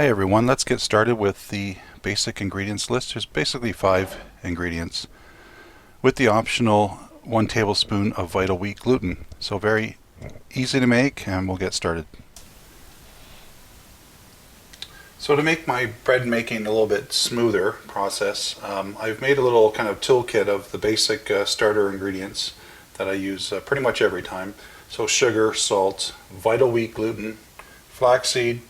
Hi everyone, let's get started with the basic ingredients list. There's basically 5 ingredients with the optional 1 tablespoon of vital wheat gluten. So very easy to make, and we'll get started. So to make my bread making a little bit smoother process, I've made a little kind of toolkit of the basic starter ingredients that I use pretty much every time. So sugar, salt, vital wheat gluten, flaxseed,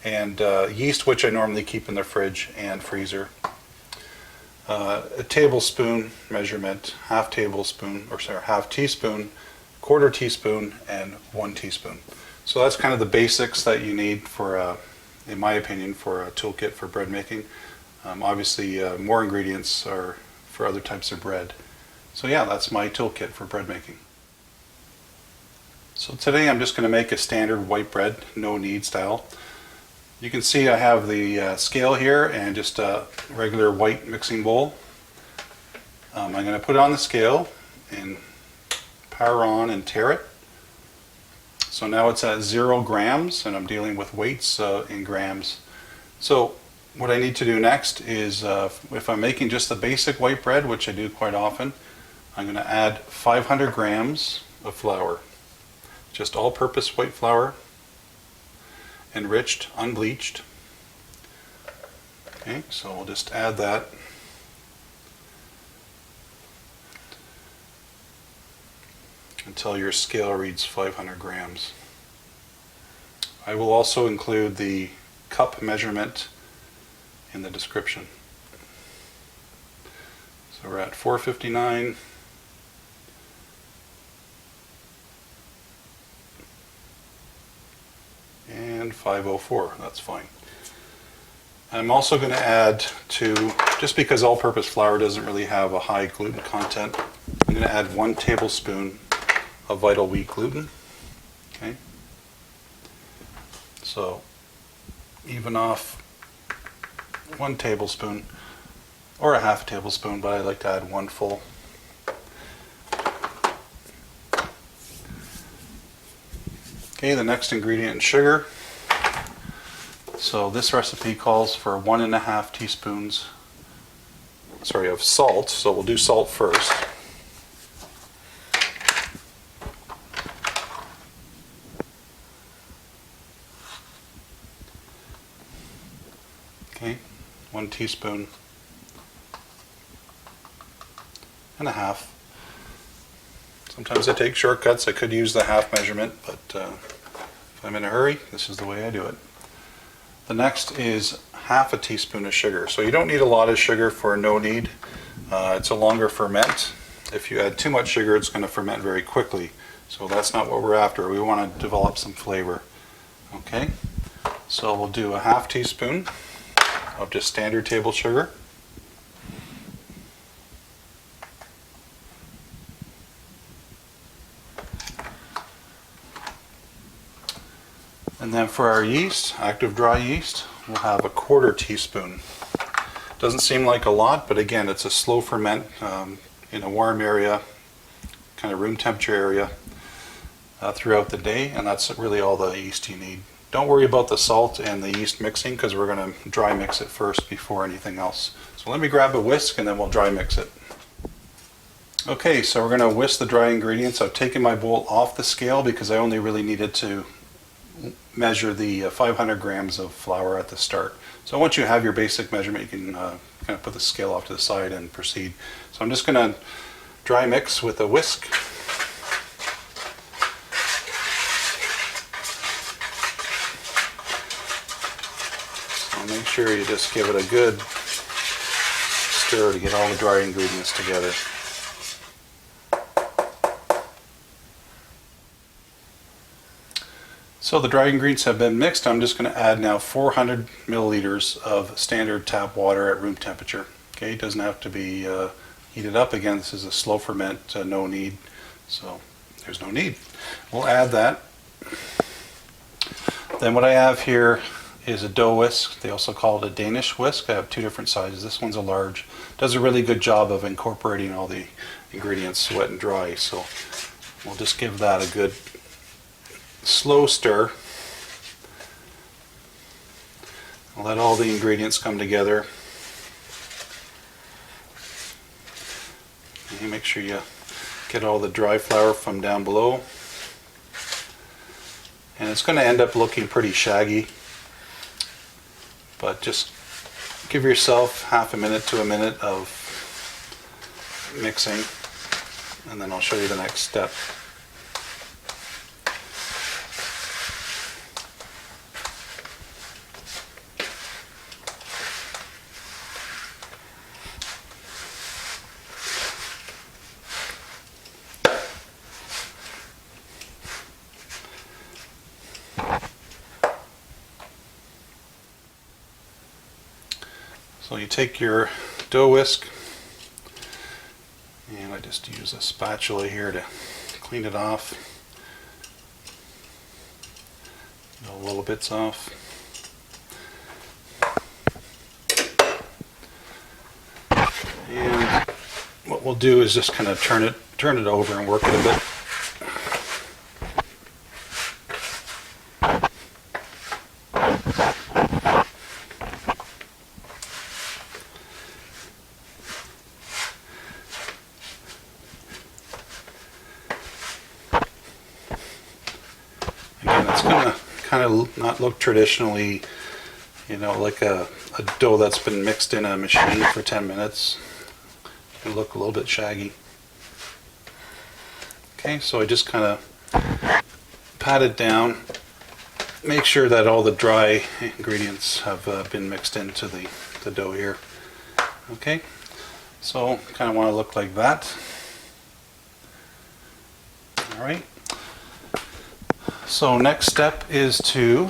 and yeast, which I normally keep in the fridge and freezer. A tablespoon measurement, half teaspoon, quarter teaspoon, and 1 teaspoon. So that's kind of the basics that you need for, in my opinion, for a toolkit for bread making. Obviously, more ingredients are for other types of bread. So yeah, that's my toolkit for bread making. So today I'm just going to make a standard white bread, no-knead style. You can see I have the scale here and just a regular white mixing bowl. I'm going to put it on the scale and power on and tare it. So now it's at 0 grams, and I'm dealing with weights in grams. So what I need to do next is, if I'm making just the basic white bread, which I do quite often, I'm going to add 500 grams of flour. Just all-purpose white flour, enriched, unbleached. Okay, so we'll just add that. Until your scale reads 500 grams. I will also include the cup measurement in the description. So we're at 459. And 504, that's fine. I'm also going to add just because all-purpose flour doesn't really have a high gluten content, I'm going to add 1 tablespoon of vital wheat gluten. Okay. So even off 1 tablespoon, or a half tablespoon, but I like to add 1 full. Okay, the next ingredient is sugar. So this recipe calls for 1.5 teaspoons, of salt. So we'll do salt first. Okay, 1 teaspoon and a half. Sometimes I take shortcuts. I could use the half measurement, but if I'm in a hurry, this is the way I do it. The next is half a teaspoon of sugar. So you don't need a lot of sugar for no-knead. It's a longer ferment. If you add too much sugar, it's going to ferment very quickly. So that's not what we're after. We want to develop some flavor. Okay, so we'll do a half teaspoon of just standard table sugar. And then for our yeast, active dry yeast, we'll have a quarter teaspoon. Doesn't seem like a lot, but again, it's a slow ferment in a warm area, kind of room temperature area throughout the day, and that's really all the yeast you need. Don't worry about the salt and the yeast mixing, because we're going to dry mix it first before anything else. So let me grab a whisk and then we'll dry mix it. Okay, so we're going to whisk the dry ingredients. I've taken my bowl off the scale because I only really needed to measure the 500 grams of flour at the start. So once you have your basic measurement, you can kind of put the scale off to the side and proceed. So I'm just going to dry mix with a whisk. So make sure you just give it a good stir to get all the dry ingredients together. So the dry ingredients have been mixed. I'm just going to add now 400 milliliters of standard tap water at room temperature. Okay, it doesn't have to be heated up. Again, this is a slow ferment, no-knead, so there's no need. We'll add that. Then what I have here is a dough whisk. They also call it a Danish whisk. I have 2 different sizes. This one's a large. Does a really good job of incorporating all the ingredients wet and dry. So we'll just give that a good slow stir. Let all the ingredients come together. And make sure you get all the dry flour from down below. And it's going to end up looking pretty shaggy, but just give yourself half a minute to a minute of mixing, and then I'll show you the next step. So you take your dough whisk, and I just use a spatula here to clean it off, get all the little bits off. And what we'll do is just kind of turn it over and work it a bit. Again, it's going to kind of not look traditionally, like a dough that's been mixed in a machine for 10 minutes. It'll look a little bit shaggy. Okay, so I just kind of pat it down. Make sure that all the dry ingredients have been mixed into the dough here. Okay, so kind of want to look like that. All right. So next step is to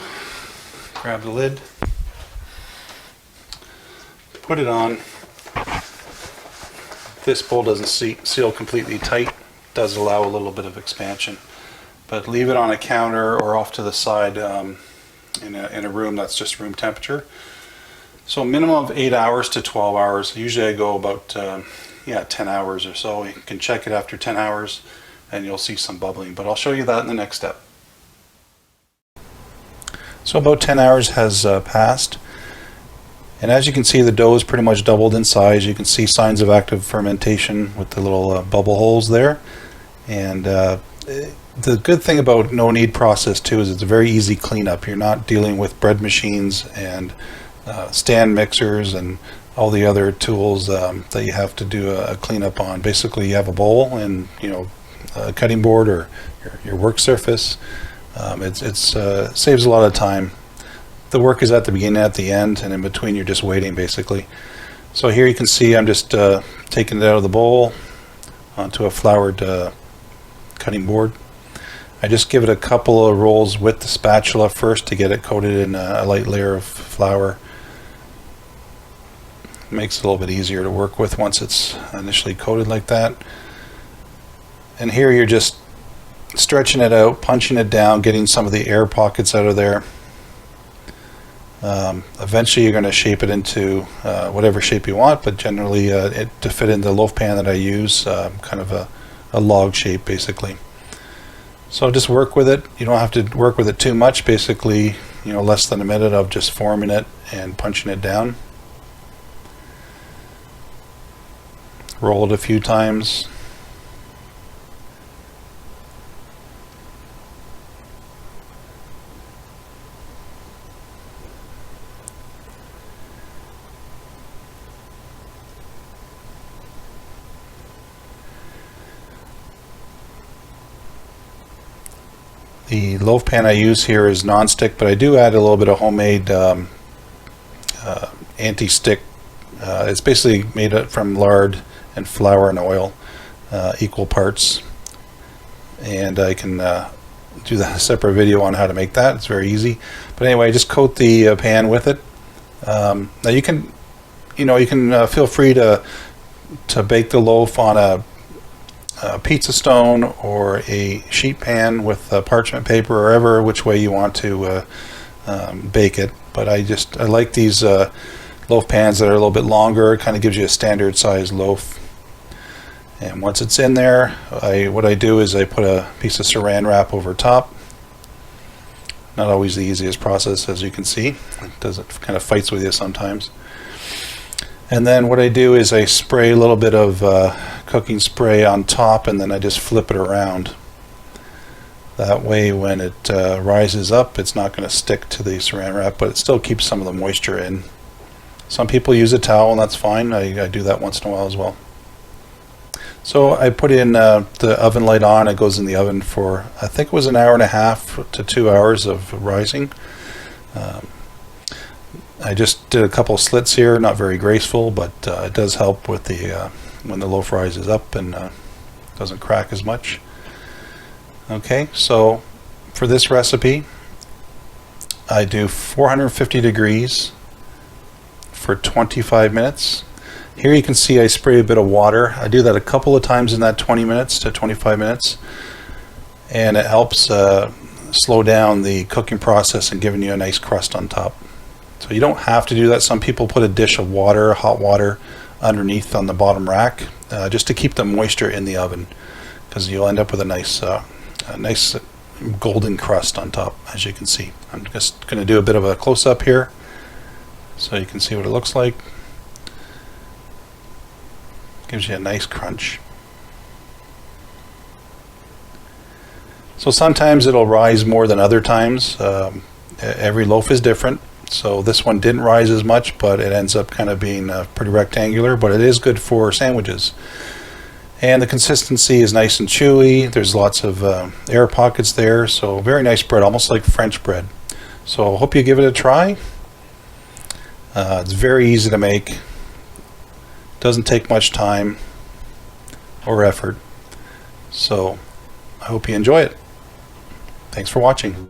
grab the lid, put it on. This bowl doesn't seal completely tight, it does allow a little bit of expansion, but leave it on a counter or off to the side in a room that's just room temperature. So minimum of 8 hours to 12 hours. Usually I go about 10 hours or so. You can check it after 10 hours and you'll see some bubbling, but I'll show you that in the next step. So about 10 hours has passed, and as you can see, the dough is pretty much doubled in size. You can see signs of active fermentation with the little bubble holes there. And the good thing about no-knead process too is it's a very easy cleanup. You're not dealing with bread machines and stand mixers and all the other tools that you have to do a cleanup on. Basically, you have a bowl and a cutting board or your work surface. It saves a lot of time. The work is at the beginning, at the end, and in between you're just waiting basically. So here you can see I'm just taking it out of the bowl onto a floured cutting board. I just give it a couple of rolls with the spatula first to get it coated in a light layer of flour. It makes it a little bit easier to work with once it's initially coated like that. And here you're just stretching it out, punching it down, getting some of the air pockets out of there. Eventually you're going to shape it into whatever shape you want, but generally to fit in the loaf pan that I use, kind of a log shape basically. So just work with it. You don't have to work with it too much, basically less than a minute of just forming it and punching it down. Roll it a few times. The loaf pan I use here is non-stick, but I do add a little bit of homemade anti-stick. It's basically made from lard and flour and oil, equal parts. And I can do a separate video on how to make that. It's very easy. But anyway, just coat the pan with it. Now you can, feel free to bake the loaf on a pizza stone or a sheet pan with parchment paper, or ever which way you want to bake it. But I like these loaf pans that are a little bit longer. It kind of gives you a standard size loaf. And once it's in there, what I do is I put a piece of saran wrap over top. Not always the easiest process, as you can see. It kind of fights with you sometimes. And then what I do is I spray a little bit of cooking spray on top, and then I just flip it around. That way when it rises up, it's not going to stick to the saran wrap, but it still keeps some of the moisture in. Some people use a towel, and that's fine. I do that once in a while as well. So I put in the oven light on. It goes in the oven for, I think it was an hour and a half to 2 hours of rising. I just did a couple of slits here, not very graceful, but it does help with the when the loaf rises up and doesn't crack as much. Okay, so for this recipe, I do 450 degrees for 25 minutes. Here you can see I spray a bit of water. I do that a couple of times in that 20 minutes to 25 minutes, and it helps slow down the cooking process and giving you a nice crust on top. So you don't have to do that. Some people put a dish of water, hot water, underneath on the bottom rack just to keep the moisture in the oven, because you'll end up with a nice golden crust on top, as you can see. I'm just going to do a bit of a close-up here so you can see what it looks like. Gives you a nice crunch. So sometimes it'll rise more than other times. Every loaf is different. So this one didn't rise as much, but it ends up kind of being pretty rectangular, but it is good for sandwiches. And the consistency is nice and chewy. There's lots of air pockets there, so very nice bread, almost like French bread. So I hope you give it a try. It's very easy to make. Doesn't take much time or effort. So I hope you enjoy it. Thanks for watching.